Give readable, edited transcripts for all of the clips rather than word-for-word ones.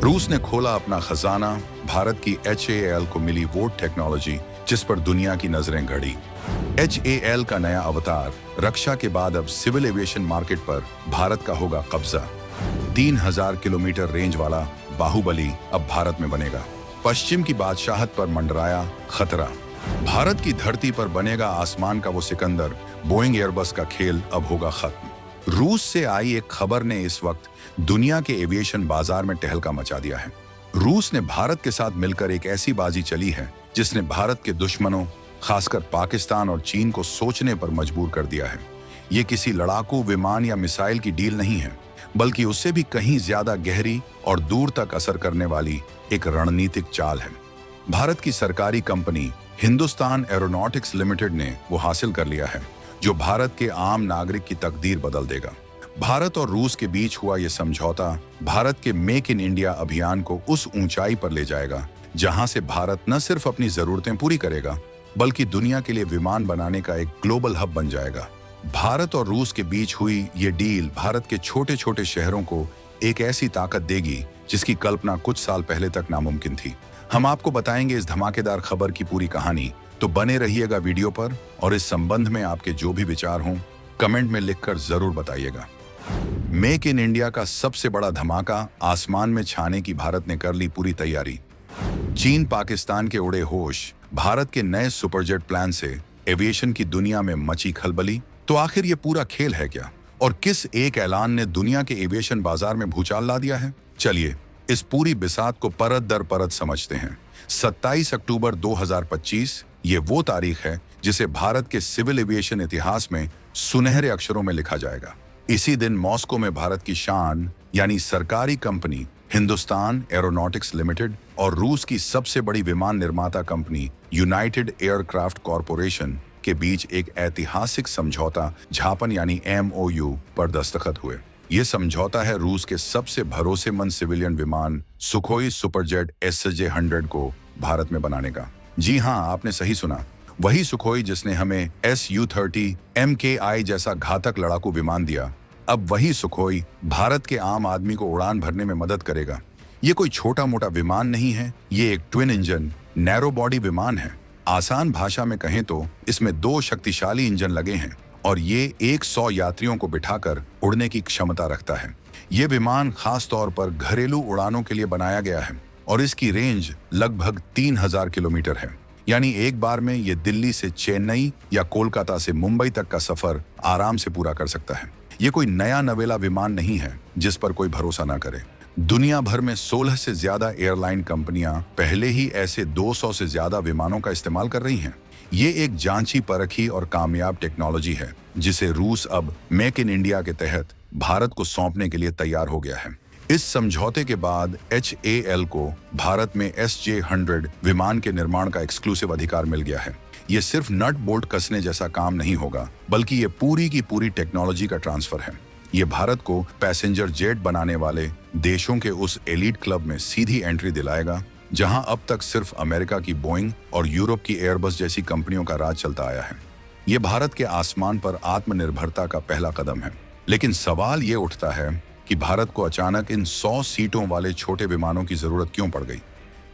रूस ने खोला अपना खजाना, भारत की HAL को मिली वो टेक्नोलॉजी जिस पर दुनिया की नजरें गड़ी। HAL का नया अवतार, रक्षा के बाद अब सिविल एविएशन मार्केट पर भारत का होगा कब्जा। 3000 किलोमीटर रेंज वाला बाहुबली अब भारत में बनेगा। पश्चिम की बादशाहत पर मंडराया खतरा, भारत की धरती पर बनेगा आसमान का वो सिकंदर। बोइंग एयरबस का खेल अब होगा खत्म। रूस से आई एक खबर ने इस वक्त दुनिया के एविएशन बाजार में टहलका मचा दिया है। रूस ने भारत के साथ मिलकर एक ऐसी बाजी चली है जिसने भारत के दुश्मनों, खासकर पाकिस्तान और चीन को सोचने पर मजबूर कर दिया है। ये किसी लड़ाकू विमान या मिसाइल की डील नहीं है, बल्कि उससे भी कहीं ज्यादा गहरी और दूर तक असर करने वाली एक रणनीतिक चाल है। भारत की सरकारी कंपनी हिंदुस्तान एरोनॉटिक्स लिमिटेड ने वो हासिल कर लिया है जो भारत के आम नागरिक की तकदीर बदल देगा। भारत और रूस के बीच हुआ ये समझौता भारत के मेक इन इंडिया अभियान को उस ऊंचाई पर ले जाएगा जहां से भारत न सिर्फ अपनी जरूरतें पूरी करेगा, बल्कि दुनिया के लिए विमान बनाने का एक ग्लोबल हब बन जाएगा। भारत और रूस के बीच हुई ये डील भारत के छोटे छोटे शहरों को एक ऐसी ताकत देगी जिसकी कल्पना कुछ साल पहले तक नामुमकिन थी। हम आपको बताएंगे इस धमाकेदार खबर की पूरी कहानी, तो बने रहिएगा वीडियो पर और इस संबंध में आपके जो भी विचार हों कमेंट में लिखकर जरूर बताइएगा। मेक इन इंडिया का सबसे बड़ा धमाका आसमान में छाने की भारत ने कर ली पूरी तैयारी। चीन पाकिस्तान के उड़े होश, भारत के नए सुपरजेट प्लान से एविएशन की दुनिया में मची खलबली। तो आखिर ये पूरा खेल है क्या और किस एक ऐलान ने दुनिया के एविएशन बाजार में भूचाल ला दिया है? चलिए इस पूरी बिसात को परत दर परत समझते हैं। 27 अक्टूबर 2025 ये वो तारीख है जिसे भारत के सिविल एविएशन इतिहास में सुनहरे अक्षरों में लिखा जाएगा। इसी दिन मॉस्को में भारत की शान यानी सरकारी कंपनी हिंदुस्तान एरोनॉटिक्स लिमिटेड और रूस की सबसे बड़ी विमान निर्माता कंपनी यूनाइटेड एयरक्राफ्ट कॉरपोरेशन के बीच एक ऐतिहासिक समझौता झापन यानी MOU पर दस्तखत हुए। ये समझौता है रूस के सबसे भरोसेमंद सिविलियन विमान सुखोई सुपरजेट SJ-100 को भारत में बनाने का। जी हाँ, आपने सही सुना, वही सुखोई जिसने हमें Su-30 MKI जैसा घातक लड़ाकू विमान दिया। अब वही सुखोई भारत के आम आदमी को उड़ान भरने में मदद करेगा। ये कोई छोटा मोटा विमान नहीं है, ये एक ट्विन इंजन नैरो बॉडी विमान है। आसान भाषा में कहें तो इसमें 2 शक्तिशाली इंजन लगे हैं और ये 100 यात्रियों को बिठाकर उड़ने की क्षमता रखता है। ये विमान खास तौर पर घरेलू उड़ानों के लिए बनाया गया है और इसकी रेंज लगभग 3000 किलोमीटर है। यानी एक बार में ये दिल्ली से चेन्नई या कोलकाता से मुंबई तक का सफर आराम से पूरा कर सकता है। ये कोई नया नवेला विमान नहीं है जिस पर कोई भरोसा ना करे। दुनिया भर में 16 से ज्यादा एयरलाइन कंपनियां पहले ही ऐसे 200 से ज्यादा विमानों का इस्तेमाल कर रही हैं। ये एक जांची परखी और कामयाब टेक्नोलॉजी है जिसे रूस अब मेक इन इंडिया के तहत भारत को सौंपने के लिए तैयार हो गया है। इस समझौते के बाद HAL को भारत में SJ-100 विमान के निर्माण का एक्सक्लूसिव अधिकार मिल गया है। ये सिर्फ नट बोल्ट कसने जैसा काम नहीं होगा, बल्कि ये पूरी की पूरी टेक्नोलॉजी का ट्रांसफर है। ये भारत को पैसेंजर जेट बनाने वाले देशों के उस एलीट क्लब में सीधी एंट्री दिलाएगा जहां अब तक सिर्फ अमेरिका की बोइंग और यूरोप की एयरबस जैसी कंपनियों का राज चलता आया है। ये भारत के आसमान पर आत्मनिर्भरता का पहला कदम है। लेकिन सवाल ये उठता है कि भारत को अचानक इन 100 सीटों वाले छोटे विमानों की जरूरत क्यों पड़ गई?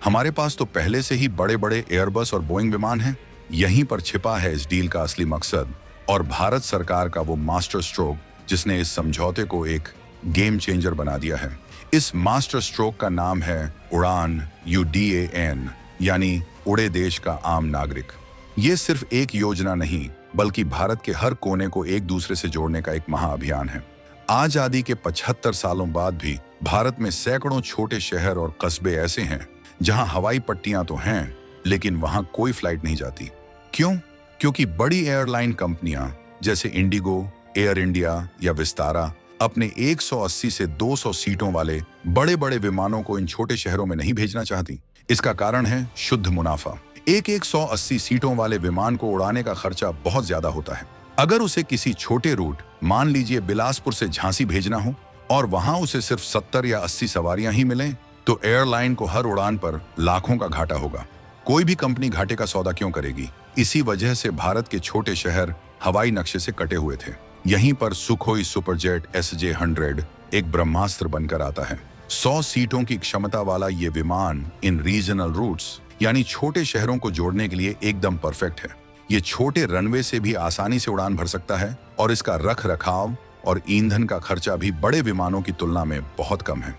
हमारे पास तो पहले से ही बड़े बड़े एयरबस और बोइंग विमान हैं। यहीं पर छिपा है इस डील का असली मकसद और भारत सरकार का वो मास्टर स्ट्रोक जिसने इस समझौते को एक गेम चेंजर बना दिया है। इस मास्टर स्ट्रोक का नाम है उड़ान, UDAN, यानी उड़े देश का आम नागरिक। ये सिर्फ एक योजना नहीं, बल्कि भारत के हर कोने को एक दूसरे से जोड़ने का एक महाअभियान है। आजादी के 75 सालों बाद भी भारत में सैकड़ों छोटे शहर और कस्बे ऐसे हैं जहां हवाई पट्टियां तो हैं, लेकिन वहां कोई फ्लाइट नहीं जाती। क्यों? क्योंकि बड़ी एयरलाइन कंपनियां जैसे इंडिगो, एयर इंडिया या विस्तारा अपने 180 से 200 सीटों वाले बड़े बड़े विमानों को इन छोटे शहरों में नहीं भेजना चाहती। इसका कारण है शुद्ध मुनाफा। एक 180 सीटों वाले विमान को उड़ाने का खर्चा बहुत ज्यादा होता है। अगर उसे किसी छोटे रूट, मान लीजिए बिलासपुर से झांसी भेजना हो और वहां उसे सिर्फ 70 या 80 सवारियां ही मिलें, तो एयरलाइन को हर उड़ान पर लाखों का घाटा होगा। कोई भी कंपनी घाटे का सौदा क्यों करेगी? इसी वजह से भारत के छोटे शहर हवाई नक्शे से कटे हुए थे। यहीं पर सुखोई सुपरजेट SJ-100 एक ब्रह्मास्त्र बनकर आता है। 100 सीटों की क्षमता वाला ये विमान इन रीजनल रूट्स यानी छोटे शहरों को जोड़ने के लिए एकदम परफेक्ट है। ये छोटे रनवे से भी आसानी से उड़ान भर सकता है और इसका रख रखाव और ईंधन का खर्चा भी बड़े विमानों की तुलना में बहुत कम है।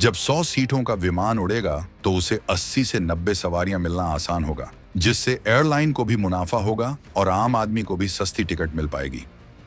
जब 100 सीटों का विमान उड़ेगा तो उसे 80 से 90 सवारियां मिलना आसान होगा, जिससे एयरलाइन को भी मुनाफा होगा और आम आदमी को भी सस्ती टिकट मिल पाएगी।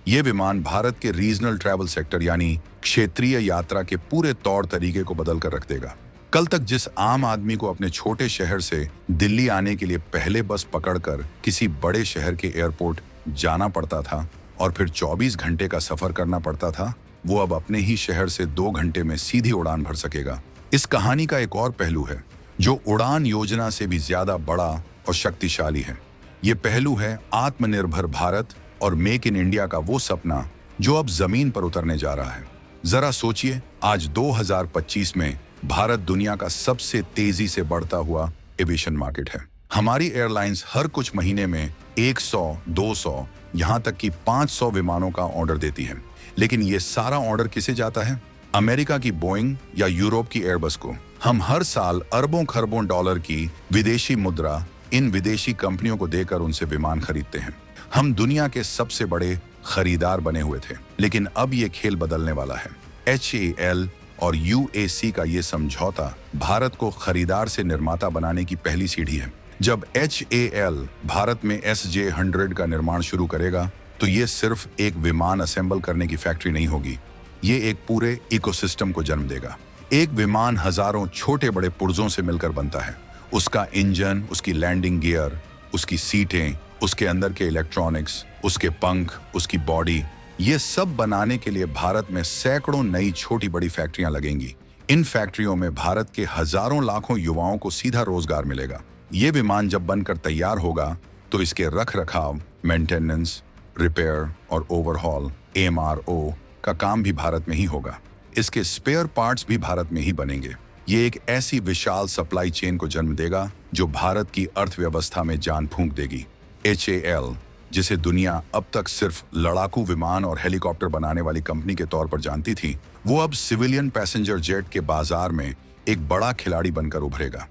ये विमान भारत के रीजनल ट्रैवल सेक्टर यानी क्षेत्रीय यात्रा के पूरे तौर तरीके को बदल कर रख देगा। कल तक जिस आम आदमी को अपने छोटे शहर से दिल्ली आने के लिए पहले बस पकड़कर किसी बड़े शहर के एयरपोर्ट जाना पड़ता था और फिर 24 घंटे का सफर करना पड़ता था, वो अब अपने ही शहर से 2 घंटे में सीधी उड़ान भर सकेगा। इस कहानी का एक और पहलू है जो उड़ान योजना से भी ज्यादा बड़ा और शक्तिशाली है। ये पहलू है आत्मनिर्भर भारत और मेक इन इंडिया का वो सपना जो अब जमीन पर उतरने जा रहा है। जरा सोचिए, आज 2025 में भारत दुनिया का सबसे तेजी से बढ़ता हुआ एविएशन मार्केट है। हमारी एयरलाइंस हर कुछ महीने में 100, 200, यहाँ तक कि 500 विमानों का ऑर्डर देती है। लेकिन ये सारा ऑर्डर किसे जाता है? अमेरिका की बोइंग या यूरोप की एयरबस को। हम हर साल अरबों खरबों डॉलर की विदेशी मुद्रा इन विदेशी कंपनियों को देकर उनसे विमान खरीदते हैं। हम दुनिया के सबसे बड़े खरीदार बने हुए थे, लेकिन अब ये खेल बदलने वाला है। HAL और UAC का ये समझौता भारत को खरीदार से निर्माता बनाने की पहली सीढ़ी है। जब HAL भारत में SJ100 का निर्माण शुरू करेगा तो ये सिर्फ एक विमान असेंबल करने की फैक्ट्री नहीं होगी, ये एक पूरे इकोसिस्टम को जन्म देगा। एक विमान हजारों छोटे बड़े पुर्जों से मिलकर बनता है। उसका इंजन, उसकी लैंडिंग गियर, उसकी सीटें, उसके अंदर के इलेक्ट्रॉनिक्स, उसके पंख, उसकी बॉडी, ये सब बनाने के लिए भारत में सैकड़ों नई छोटी बड़ी फैक्ट्रियां लगेंगी। इन फैक्ट्रियों में भारत के हजारों लाखों युवाओं को सीधा रोजगार मिलेगा। ये विमान जब बनकर तैयार होगा तो इसके रख रखाव, मेंटेनेंस, रिपेयर और ओवरहॉल MRO का काम भी भारत में ही होगा। इसके स्पेयर पार्ट्स भी भारत में ही बनेंगे। ये एक ऐसी विशाल सप्लाई चेन को जन्म देगा जो भारत की अर्थव्यवस्था में जान फूंक देगी। HAL, जिसे दुनिया अब तक सिर्फ लड़ाकू विमान और हेलीकॉप्टर बनाने वाली कंपनी के तौर पर जानती थी, वो अब सिविलियन पैसेंजर जेट के बाजार में एक बड़ा खिलाड़ी बनकर उभरेगा।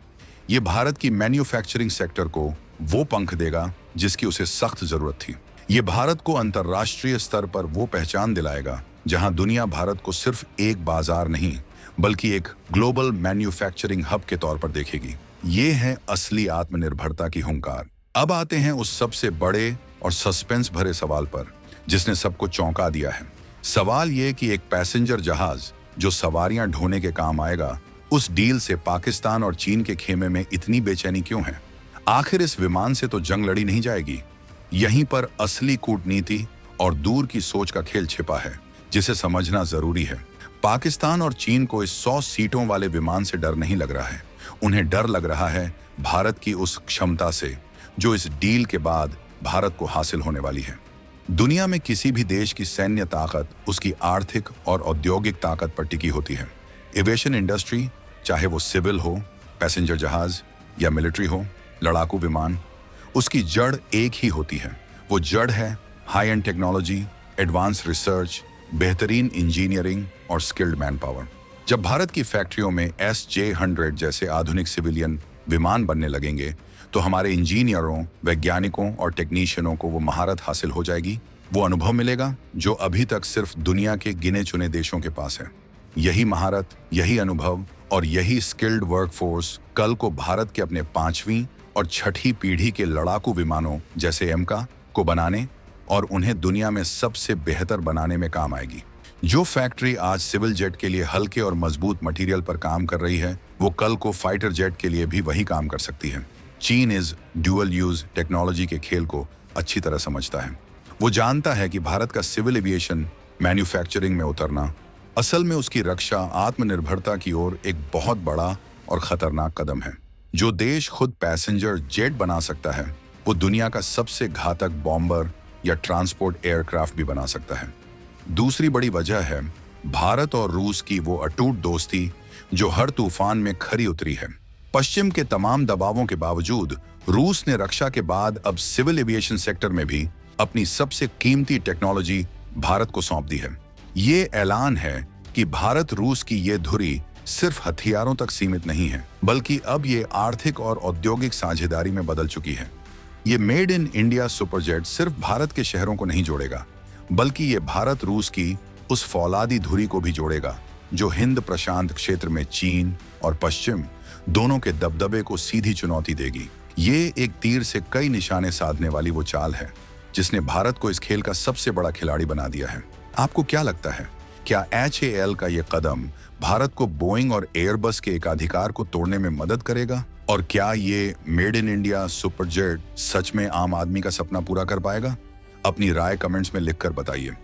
ये भारत की मैन्युफैक्चरिंग सेक्टर को वो पंख देगा जिसकी उसे सख्त जरूरत थी। ये भारत को अंतर्राष्ट्रीय स्तर पर वो पहचान दिलाएगा जहां दुनिया भारत को सिर्फ एक बाजार नहीं बल्कि एक ग्लोबल मैन्युफैक्चरिंग हब के तौर पर देखेगी। ये है असली आत्मनिर्भरता की हुंकार। अब आते हैं उस सबसे बड़े और सस्पेंस भरे सवाल पर जिसने सबको चौंका दिया है। सवाल ये कि एक पैसेंजर जहाज जो सवारियां ढोने के काम आएगा, उस डील से पाकिस्तान और चीन के खेमे में इतनी बेचैनी क्यों है? आखिर इस विमान से तो जंग लड़ी नहीं जाएगी। यहीं पर असली कूटनीति और दूर की सोच का खेल छिपा है जिसे समझना जरूरी है। पाकिस्तान और चीन को इस 100 सीटों वाले विमान से डर नहीं लग रहा है, उन्हें डर लग रहा है भारत की उस क्षमता से जो इस डील के बाद भारत को हासिल होने वाली है। दुनिया में किसी भी देश की सैन्य ताकत उसकी आर्थिक और औद्योगिक ताकत पर टिकी होती है। एविएशन इंडस्ट्री, चाहे वो सिविल हो, पैसेंजर जहाज या मिलिट्री हो, लड़ाकू विमान, उसकी जड़ एक ही होती है। वो जड़ है high and technology, advance research, बेहतरीन इंजीनियरिंग और स्किल्ड मैन पावर। जब भारत की फैक्ट्रियों में SJ100 जैसे आधुनिक सिविलियन विमान बनने लगेंगे तो हमारे इंजीनियरों, वैज्ञानिकों और टेक्नीशियनों को वो महारत हासिल हो जाएगी, वो अनुभव मिलेगा जो अभी तक सिर्फ दुनिया के गिने चुने देशों के पास है। यही महारत, यही अनुभव और यही स्किल्ड वर्कफोर्स कल को भारत के अपने 5वीं और 6ठी पीढ़ी के लड़ाकू विमानों जैसे MK को बनाने और उन्हें दुनिया में सबसे बेहतर बनाने में काम आएगी। जो फैक्ट्री आज सिविल जेट के लिए हल्के और मजबूत मटेरियल पर काम कर रही है, वो कल को फाइटर जेट के लिए भी वही काम कर सकती है। चीन इस ड्यूअल यूज टेक्नोलॉजी के खेल को अच्छी तरह समझता है। वो जानता है कि भारत का सिविल एविएशन मैन्युफैक्चरिंग में उतरना असल में उसकी रक्षा आत्मनिर्भरता की ओर एक बहुत बड़ा और खतरनाक कदम है। जो देश खुद पैसेंजर जेट बना सकता है, वो दुनिया का सबसे घातक बॉम्बर या ट्रांसपोर्ट एयरक्राफ्ट भी बना सकता है। दूसरी बड़ी वजह है भारत और रूस की वो अटूट दोस्ती जो हर तूफान में खरी उतरी है। पश्चिम के तमाम दबावों के बावजूद रूस ने रक्षा के बाद अब सिविल एविएशन सेक्टर में भी अपनी सबसे कीमती टेक्नोलॉजी भारत को सौंप दी है। ये ऐलान है कि भारत रूस की ये धुरी सिर्फ हथियारों तक सीमित नहीं है, बल्कि अब ये आर्थिक और औद्योगिक साझेदारी में बदल चुकी है। ये मेड इन इंडिया सुपरजेट सिर्फ भारत के शहरों को नहीं जोड़ेगा, बल्कि ये भारत रूस की उस फौलादी धुरी को भी जोड़ेगा जो हिंद प्रशांत क्षेत्र में चीन और पश्चिम दोनों के दबदबे को सीधी चुनौती देगी। ये एक तीर से कई निशाने साधने वाली वो चाल है जिसने भारत को इस खेल का सबसे बड़ा खिलाड़ी बना दिया है। आपको क्या लगता है, क्या HAL का ये कदम भारत को बोइंग और एयरबस के एकाधिकार को तोड़ने में मदद करेगा? और क्या ये मेड इन इंडिया सुपरजेट सच में आम आदमी का सपना पूरा कर पाएगा? अपनी राय कमेंट्स में लिखकर बताइए।